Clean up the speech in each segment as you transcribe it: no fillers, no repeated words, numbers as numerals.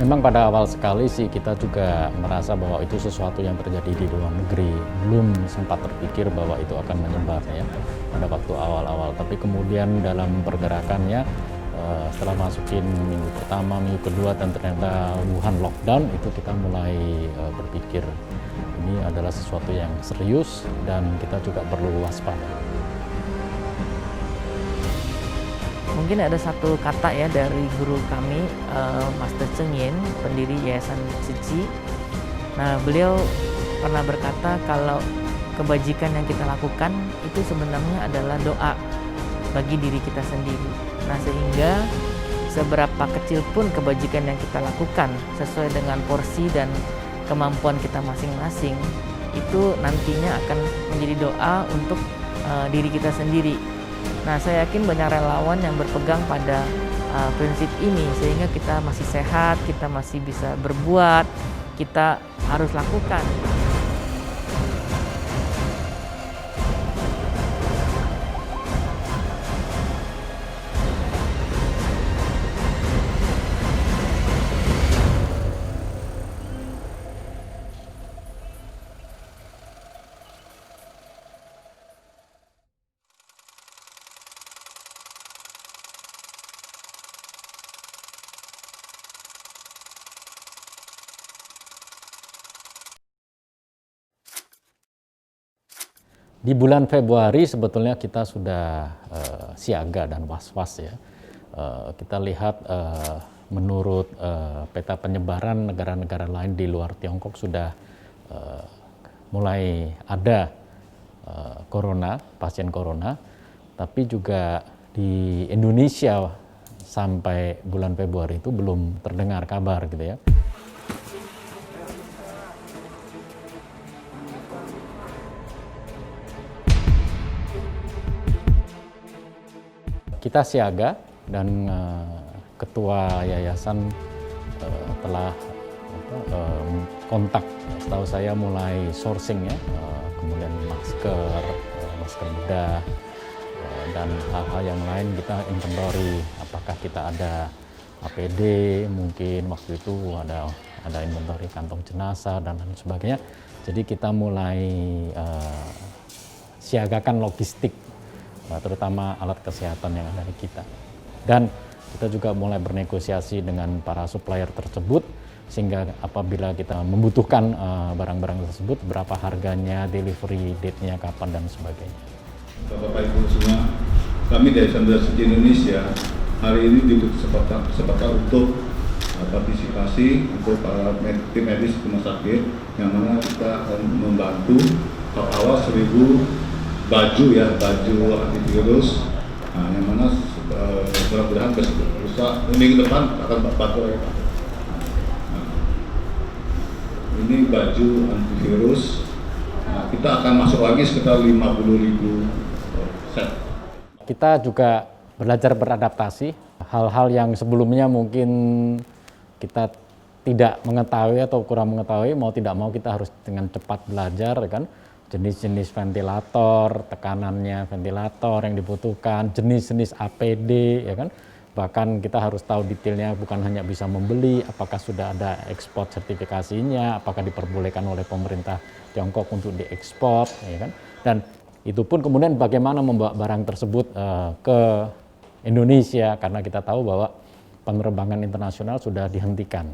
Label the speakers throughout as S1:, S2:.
S1: Memang pada awal sekali sih kita juga merasa bahwa itu sesuatu yang terjadi di luar negeri. Belum sempat terpikir bahwa itu akan menyebar ya pada waktu awal-awal. Tapi kemudian dalam pergerakannya setelah masukin minggu pertama, minggu kedua dan ternyata Wuhan lockdown, itu kita mulai berpikir ini adalah sesuatu yang serius dan kita juga perlu waspada.
S2: Mungkin ada satu kata ya dari guru kami, Master Cheng Yin, pendiri Yayasan Tzu Chi. Nah, beliau pernah berkata kalau kebajikan yang kita lakukan itu sebenarnya adalah doa bagi diri kita sendiri. Nah, sehingga seberapa kecil pun kebajikan yang kita lakukan sesuai dengan porsi dan kemampuan kita masing-masing, itu nantinya akan menjadi doa untuk diri kita sendiri. Nah, saya yakin banyak relawan yang berpegang pada prinsip ini sehingga kita masih sehat, kita masih bisa berbuat, kita harus lakukan.
S1: Di bulan Februari sebetulnya kita sudah siaga dan was-was ya. Kita lihat menurut peta penyebaran negara-negara lain di luar Tiongkok sudah mulai ada pasien corona, tapi juga di Indonesia sampai bulan Februari itu belum terdengar kabar gitu ya. Kita siaga dan ketua yayasan telah kontak, setahu saya mulai sourcing ya, kemudian masker bedah dan hal-hal yang lain kita inventory, apakah kita ada APD, mungkin waktu itu ada inventory kantong jenazah dan lain sebagainya. Jadi kita mulai siagakan logistik, terutama alat kesehatan yang ada di kita. Dan kita juga mulai bernegosiasi dengan para supplier tersebut, sehingga apabila kita membutuhkan barang-barang tersebut, berapa harganya, delivery date-nya kapan, dan sebagainya.
S3: Bapak Ibu semua, kami dari Yayasan Indonesia hari ini sepakat untuk partisipasi untuk para tim medis rumah sakit, yang mana kita akan membantu awal 1.000 baju antivirus, yang mana mudah-mudahan minggu depan akan bantu ya Pak. Ini baju antivirus, kita akan masuk lagi sekitar 50.000 set.
S1: Kita juga belajar beradaptasi, hal-hal yang sebelumnya mungkin kita tidak mengetahui atau kurang mengetahui, mau tidak mau kita harus dengan cepat belajar kan. Jenis-jenis ventilator, tekanannya ventilator yang dibutuhkan, jenis-jenis APD ya kan. Bahkan kita harus tahu detailnya, bukan hanya bisa membeli, apakah sudah ada ekspor sertifikasinya, apakah diperbolehkan oleh pemerintah Tiongkok untuk diekspor ya kan. Dan itu pun kemudian bagaimana membawa barang tersebut ke Indonesia, karena kita tahu bahwa penerbangan internasional sudah dihentikan.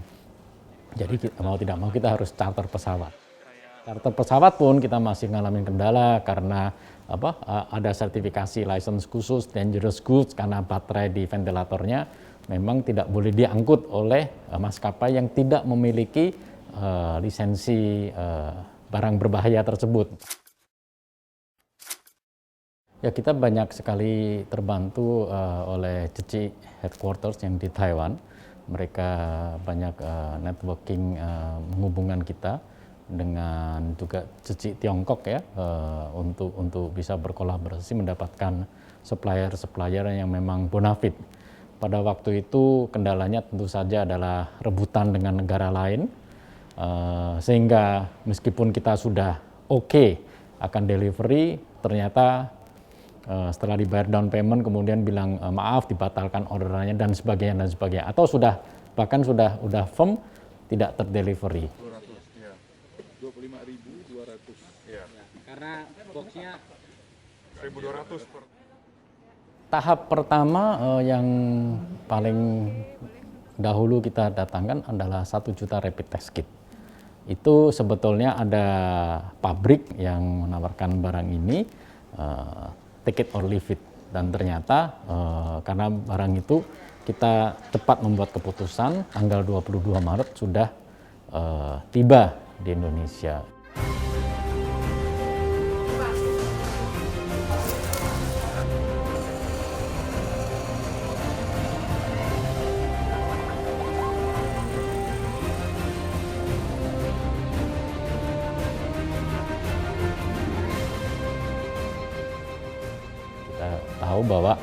S1: Jadi mau tidak mau kita harus charter pesawat. Charter pesawat pun kita masih ngalamin kendala karena ada sertifikasi license khusus dangerous goods, karena baterai di ventilatornya memang tidak boleh diangkut oleh maskapai yang tidak memiliki lisensi barang berbahaya tersebut. Ya, kita banyak sekali terbantu oleh Tzu Chi Headquarters yang di Taiwan. Mereka banyak networking menghubungkan kita dengan juga Tzu Chi Tiongkok ya, untuk bisa berkolaborasi mendapatkan supplier yang memang bonafide. Pada waktu itu kendalanya tentu saja adalah rebutan dengan negara lain, sehingga meskipun kita sudah akan delivery, ternyata setelah dibayar down payment kemudian bilang maaf, dibatalkan orderannya dan sebagainya, atau sudah bahkan sudah firm tidak terdelivery.
S4: 200 ya. 25.200 ya.
S1: Karena boxnya
S4: 1.200 per.
S1: Tahap pertama yang paling dahulu kita datangkan adalah 1 juta rapid test kit. Itu sebetulnya ada pabrik yang menawarkan barang ini, take it or leave it. Dan ternyata karena barang itu kita cepat membuat keputusan, tanggal 22 Maret sudah tiba di Indonesia. Tahu bahwa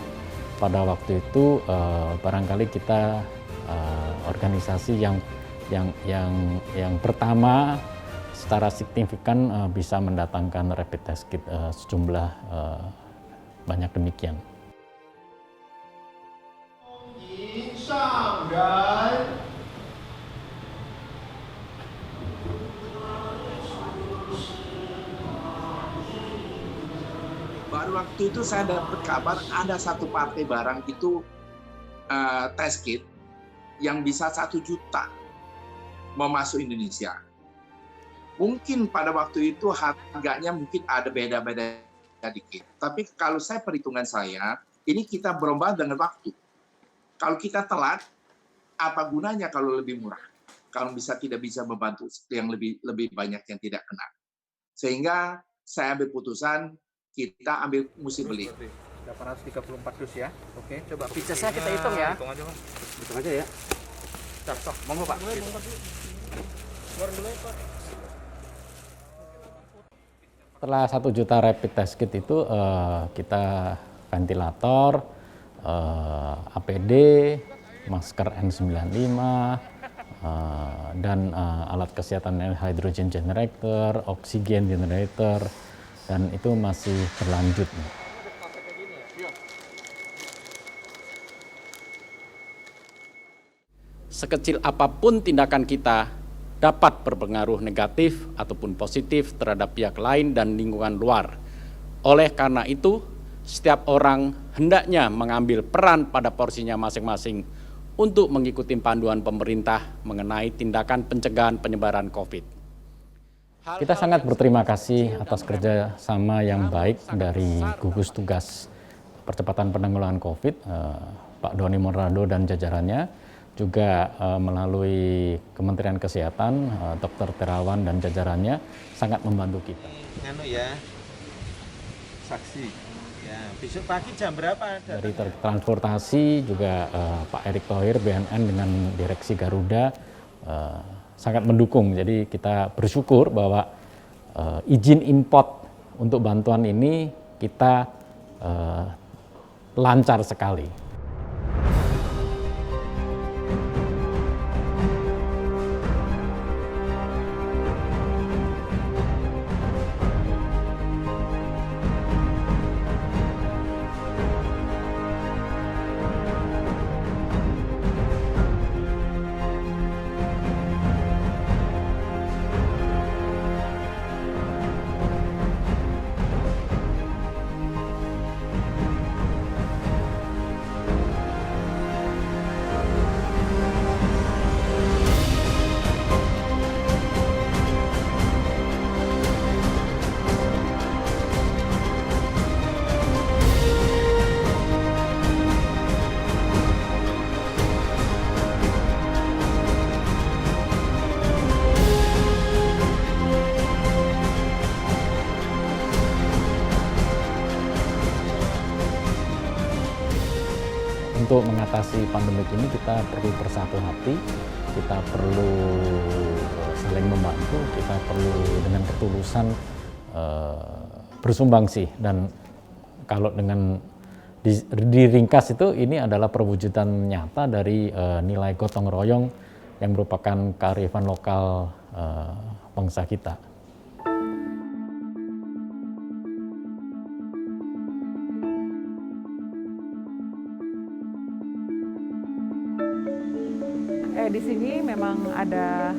S1: pada waktu itu barangkali kita organisasi yang pertama secara signifikan bisa mendatangkan rapid test kit sejumlah banyak demikian.
S5: Baru waktu itu saya dapat kabar ada satu partai barang itu test kit yang bisa 1 juta mau masuk Indonesia. Mungkin pada waktu itu harganya mungkin ada beda-beda dikit. Tapi kalau saya perhitungan saya, ini kita berlomba dengan waktu. Kalau kita telat, apa gunanya kalau lebih murah? Kalau tidak bisa membantu yang lebih banyak yang tidak kena. Sehingga saya ambil putusan kita mesti beli.
S6: 834 dus ya. Oke, coba
S2: Pizzasnya kita hitung ya.
S6: Hitung aja, Bang.
S4: Hitung aja ya.
S6: Sok, monggo Pak.
S1: Setelah 1 juta rapid test kit itu kita ventilator, APD, masker N95, dan alat kesehatan hydrogen generator, oksigen generator, dan itu masih berlanjut.
S7: Sekecil apapun tindakan kita dapat berpengaruh negatif ataupun positif terhadap pihak lain dan lingkungan luar. Oleh karena itu, setiap orang hendaknya mengambil peran pada porsinya masing-masing untuk mengikuti panduan pemerintah mengenai tindakan pencegahan penyebaran COVID.
S1: Kita sangat berterima kasih atas kerjasama yang baik dari gugus tugas percepatan penanggulangan COVID, Pak Doni Monardo dan jajarannya, juga melalui Kementerian Kesehatan, Dr. Terawan dan jajarannya sangat membantu kita.
S6: Anu ya, saksi. Ya, besok pagi jam berapa?
S1: Dari transportasi juga Pak Erick Thohir BNN dengan Direksi Garuda sangat mendukung. Jadi kita bersyukur bahwa izin import untuk bantuan ini kita lancar sekali. Untuk mengatasi pandemi ini kita perlu bersatu hati, kita perlu saling membantu, kita perlu dengan ketulusan bersumbangsi. Dan kalau dengan diringkas itu, ini adalah perwujudan nyata dari nilai gotong royong yang merupakan kearifan lokal bangsa kita.
S8: sini memang ada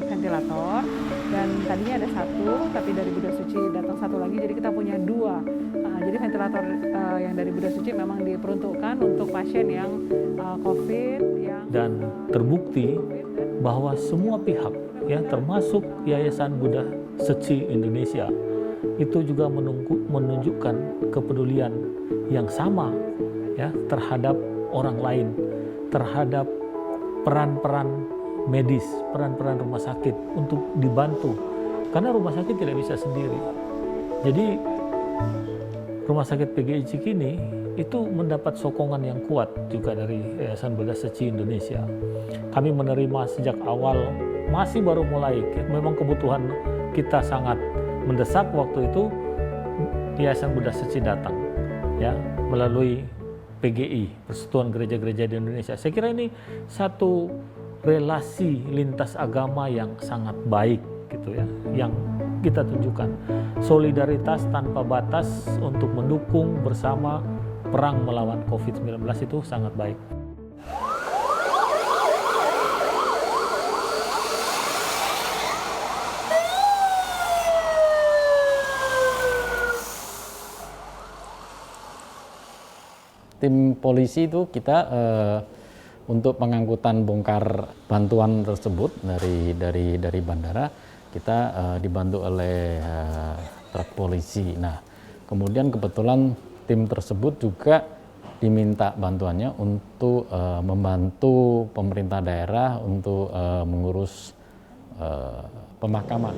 S8: ventilator dan tadinya ada satu, tapi dari Buddha Suci datang satu lagi, jadi kita punya dua. Jadi ventilator yang dari Buddha Suci memang diperuntukkan untuk pasien yang COVID.
S9: Dan terbukti bahwa semua pihak, ya termasuk Yayasan Buddha Suci Indonesia, itu juga menunjukkan kepedulian yang sama ya terhadap orang lain, terhadap peran-peran medis, peran-peran rumah sakit untuk dibantu, karena rumah sakit tidak bisa sendiri. Jadi Rumah Sakit PGI Cikini itu mendapat sokongan yang kuat juga dari Yayasan Buddha Suci Indonesia. Kami menerima sejak awal, masih baru mulai, memang kebutuhan kita sangat mendesak waktu itu. Yayasan Buddha Suci datang ya melalui PGI, Persatuan Gereja-Gereja di Indonesia. Saya kira ini satu relasi lintas agama yang sangat baik gitu ya, yang kita tunjukkan solidaritas tanpa batas untuk mendukung bersama perang melawan COVID-19 itu sangat baik.
S1: Tim polisi itu kita untuk pengangkutan bongkar bantuan tersebut dari bandara, kita dibantu oleh truk polisi. Nah, kemudian kebetulan tim tersebut juga diminta bantuannya untuk membantu pemerintah daerah untuk mengurus pemakaman.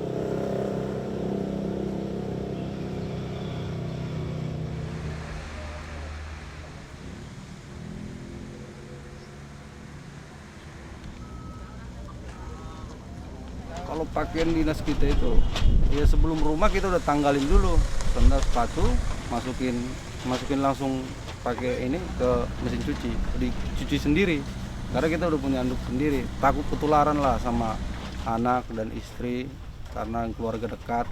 S10: Kalau pakaian dinas kita itu, ya sebelum rumah kita udah tanggalin dulu, sandal, sepatu, masukin langsung pakai ini ke mesin cuci, dicuci sendiri. Karena kita udah punya anduk sendiri, takut ketularan lah sama anak dan istri, karena keluarga dekat.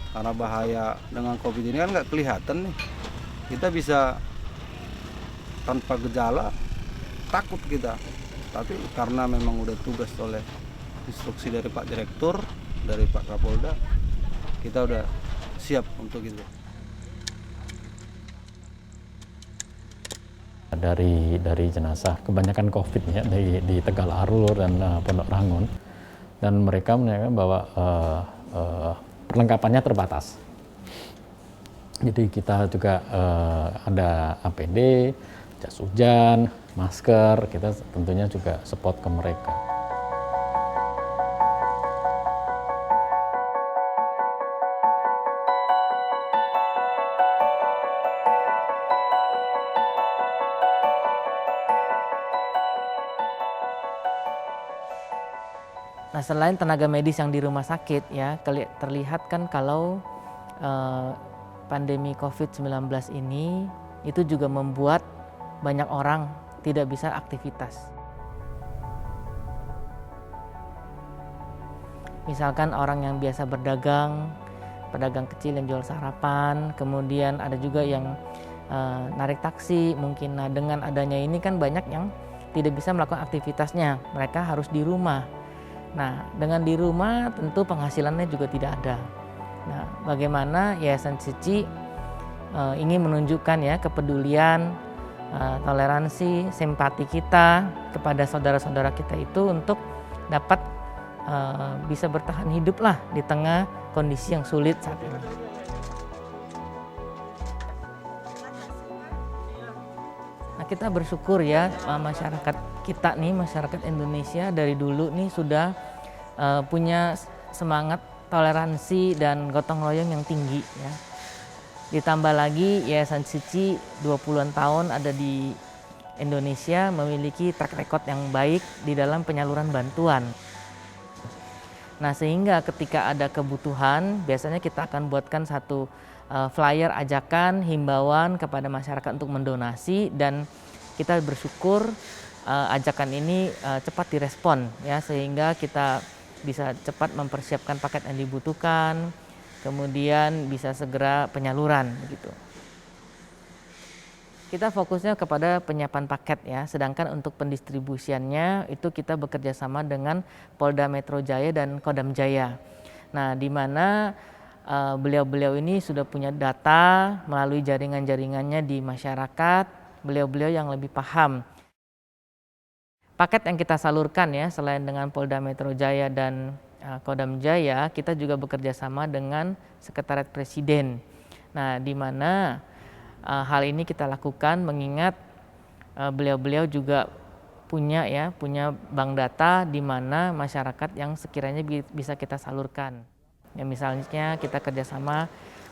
S10: Karena bahaya dengan COVID ini kan nggak kelihatan nih. Kita bisa tanpa gejala, takut kita. Tapi karena memang udah tugas oleh instruksi dari Pak Direktur, dari Pak Kapolda, kita udah siap untuk itu.
S1: Dari jenazah kebanyakan COVID ya di Tegal Arulur dan Pondok Rangun, dan mereka menyatakan bahwa perlengkapannya terbatas. Jadi kita juga ada APD, jas hujan, masker, kita tentunya juga support ke mereka.
S2: Nah, selain tenaga medis yang di rumah sakit ya, terlihat kan kalau pandemi COVID-19 ini itu juga membuat banyak orang tidak bisa aktivitas. Misalkan orang yang biasa berdagang, pedagang kecil yang jual sarapan, kemudian ada juga yang narik taksi mungkin. Nah, dengan adanya ini kan banyak yang tidak bisa melakukan aktivitasnya, mereka harus di rumah. Nah, dengan di rumah tentu penghasilannya juga tidak ada. Nah, bagaimana Yayasan Suci ingin menunjukkan ya kepedulian, toleransi, simpati kita kepada saudara-saudara kita itu untuk dapat bisa bertahan hidup lah di tengah kondisi yang sulit saat ini. Nah, kita bersyukur ya masyarakat kita nih, masyarakat Indonesia dari dulu nih sudah punya semangat toleransi dan gotong royong yang tinggi ya. Ditambah lagi Yayasan Suci 20-an tahun ada di Indonesia, memiliki track record yang baik di dalam penyaluran bantuan. Nah, sehingga ketika ada kebutuhan, biasanya kita akan buatkan satu flyer ajakan, himbauan kepada masyarakat untuk mendonasi, dan kita bersyukur ajakan ini cepat direspon ya, sehingga kita bisa cepat mempersiapkan paket yang dibutuhkan, kemudian bisa segera penyaluran begitu. Kita fokusnya kepada penyiapan paket ya, sedangkan untuk pendistribusiannya itu kita bekerja sama dengan Polda Metro Jaya dan Kodam Jaya. Nah, di mana beliau-beliau ini sudah punya data melalui jaringan-jaringannya di masyarakat, beliau-beliau yang lebih paham. Paket yang kita salurkan ya, selain dengan Polda Metro Jaya dan Kodam Jaya, kita juga bekerja sama dengan Sekretariat Presiden. Nah, di mana hal ini kita lakukan mengingat beliau-beliau juga punya bank data di mana masyarakat yang sekiranya bisa kita salurkan. Ya, misalnya kita kerjasama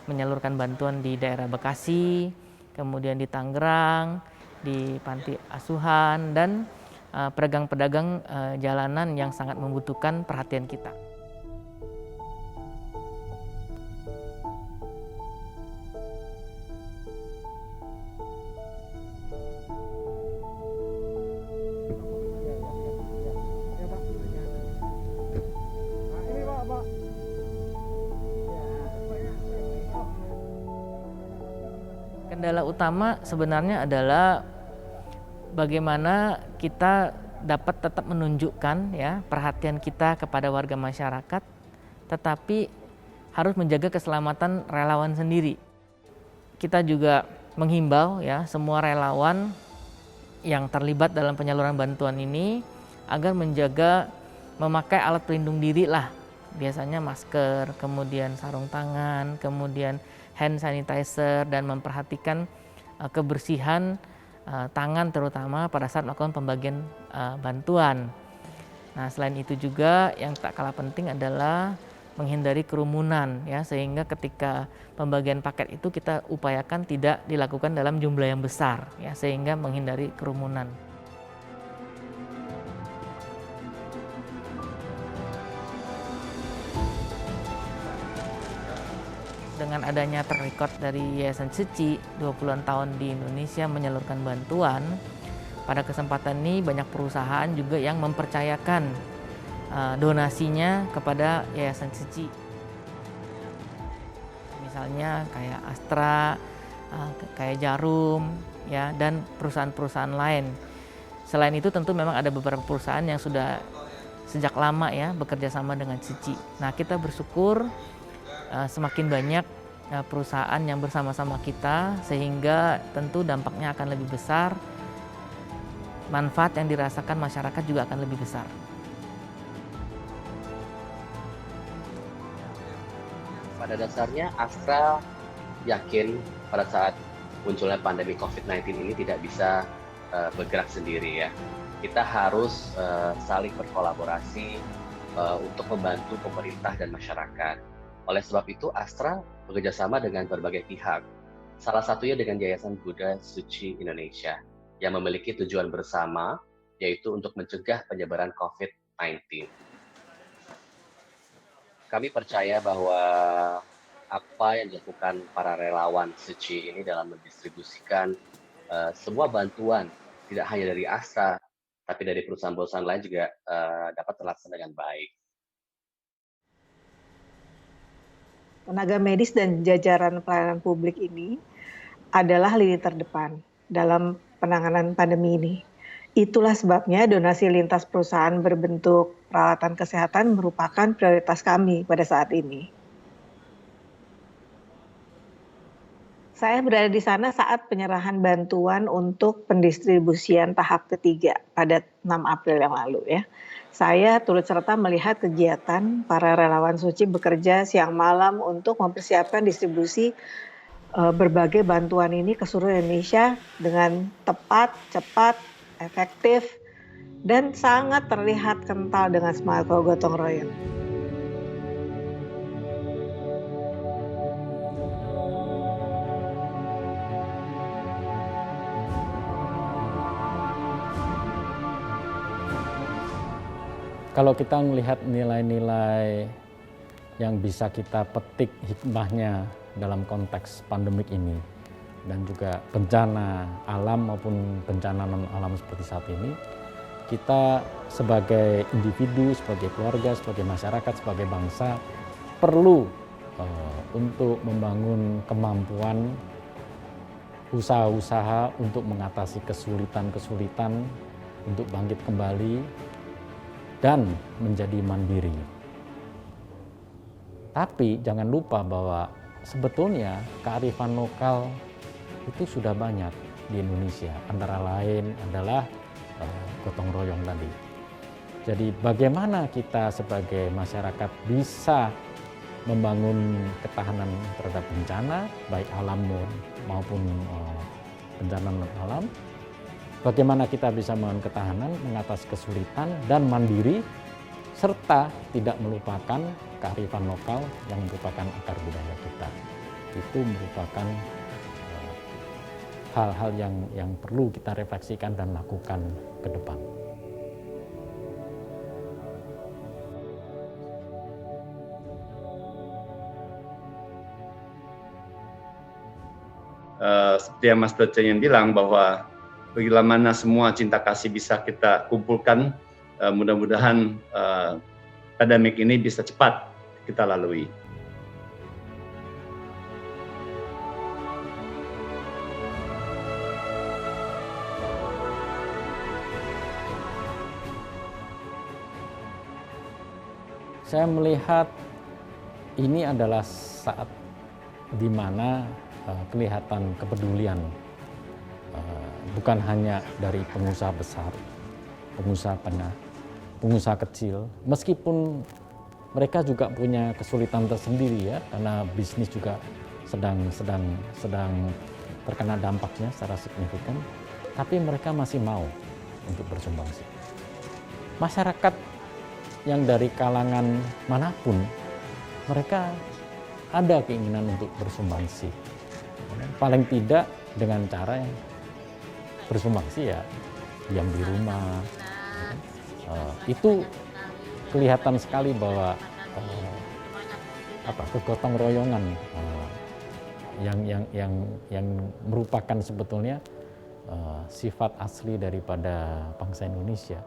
S2: menyalurkan bantuan di daerah Bekasi, kemudian di Tangerang, di panti asuhan, dan pedagang-pedagang jalanan yang sangat membutuhkan perhatian kita. Kendala utama sebenarnya adalah bagaimana kita dapat tetap menunjukkan ya perhatian kita kepada warga masyarakat, tetapi harus menjaga keselamatan relawan sendiri. Kita juga menghimbau ya semua relawan yang terlibat dalam penyaluran bantuan ini agar menjaga memakai alat pelindung diri lah, biasanya masker, kemudian sarung tangan, kemudian hand sanitizer, dan memperhatikan kebersihan tangan terutama pada saat melakukan pembagian bantuan. Nah, selain itu juga yang tak kalah penting adalah menghindari kerumunan ya, sehingga ketika pembagian paket itu kita upayakan tidak dilakukan dalam jumlah yang besar ya, sehingga menghindari kerumunan. Dengan adanya track record dari Yayasan Suci 20-an tahun di Indonesia menyalurkan bantuan, pada kesempatan ini banyak perusahaan juga yang mempercayakan donasinya kepada Yayasan Suci. Misalnya kayak Astra, kayak Jarum, ya, dan perusahaan-perusahaan lain. Selain itu tentu memang ada beberapa perusahaan yang sudah sejak lama ya bekerja sama dengan Suci. Nah, kita bersyukur semakin banyak perusahaan yang bersama-sama kita, sehingga tentu dampaknya akan lebih besar, manfaat yang dirasakan masyarakat juga akan lebih besar.
S11: Pada dasarnya Astra yakin pada saat munculnya pandemi COVID-19 ini tidak bisa bergerak sendiri ya. Kita harus saling berkolaborasi untuk membantu pemerintah dan masyarakat. Oleh sebab itu, Astra bekerjasama dengan berbagai pihak, salah satunya dengan Yayasan Buddha Suci Indonesia, yang memiliki tujuan bersama, yaitu untuk mencegah penyebaran COVID-19. Kami percaya bahwa apa yang dilakukan para relawan Suci ini dalam mendistribusikan semua bantuan, tidak hanya dari Astra, tapi dari perusahaan-perusahaan lain juga dapat terlaksana dengan baik.
S12: Tenaga medis dan jajaran pelayanan publik ini adalah lini terdepan dalam penanganan pandemi ini. Itulah sebabnya donasi lintas perusahaan berbentuk peralatan kesehatan merupakan prioritas kami pada saat ini. Saya berada di sana saat penyerahan bantuan untuk pendistribusian tahap ketiga pada 6 April yang lalu ya. Saya turut serta melihat kegiatan para relawan Suci bekerja siang malam untuk mempersiapkan distribusi berbagai bantuan ini ke seluruh Indonesia dengan tepat, cepat, efektif, dan sangat terlihat kental dengan semangat gotong royong.
S1: Kalau kita melihat nilai-nilai yang bisa kita petik hikmahnya dalam konteks pandemik ini, dan juga bencana alam maupun bencana non-alam seperti saat ini, kita sebagai individu, sebagai keluarga, sebagai masyarakat, sebagai bangsa perlu untuk membangun kemampuan usaha-usaha untuk mengatasi kesulitan-kesulitan untuk bangkit kembali dan menjadi mandiri. Tapi jangan lupa bahwa sebetulnya kearifan lokal itu sudah banyak di Indonesia. Antara lain adalah gotong royong tadi. Jadi bagaimana kita sebagai masyarakat bisa membangun ketahanan terhadap bencana, baik alam maupun bencana non-alam. Bagaimana kita bisa membangun ketahanan, mengatasi kesulitan, dan mandiri, serta tidak melupakan kearifan lokal yang merupakan akar budaya kita. Itu merupakan hal-hal yang perlu kita refleksikan dan lakukan ke depan.
S13: Seperti yang Mas Doceng yang bilang bahwa bagaimana semua cinta kasih bisa kita kumpulkan, mudah-mudahan pandemik ini bisa cepat kita lalui.
S1: Saya melihat ini adalah saat di mana kelihatan kepedulian bukan hanya dari pengusaha besar, pengusaha kecil, meskipun mereka juga punya kesulitan tersendiri ya, karena bisnis juga sedang terkena dampaknya secara signifikan, tapi mereka masih mau untuk bersumbangsi. Masyarakat yang dari kalangan manapun, mereka ada keinginan untuk bersumbangsi. Paling tidak dengan cara yang bersumbangsi ya diam di rumah. Itu kelihatan sekali bahwa kegotong royongan yang merupakan sebetulnya sifat asli daripada bangsa Indonesia.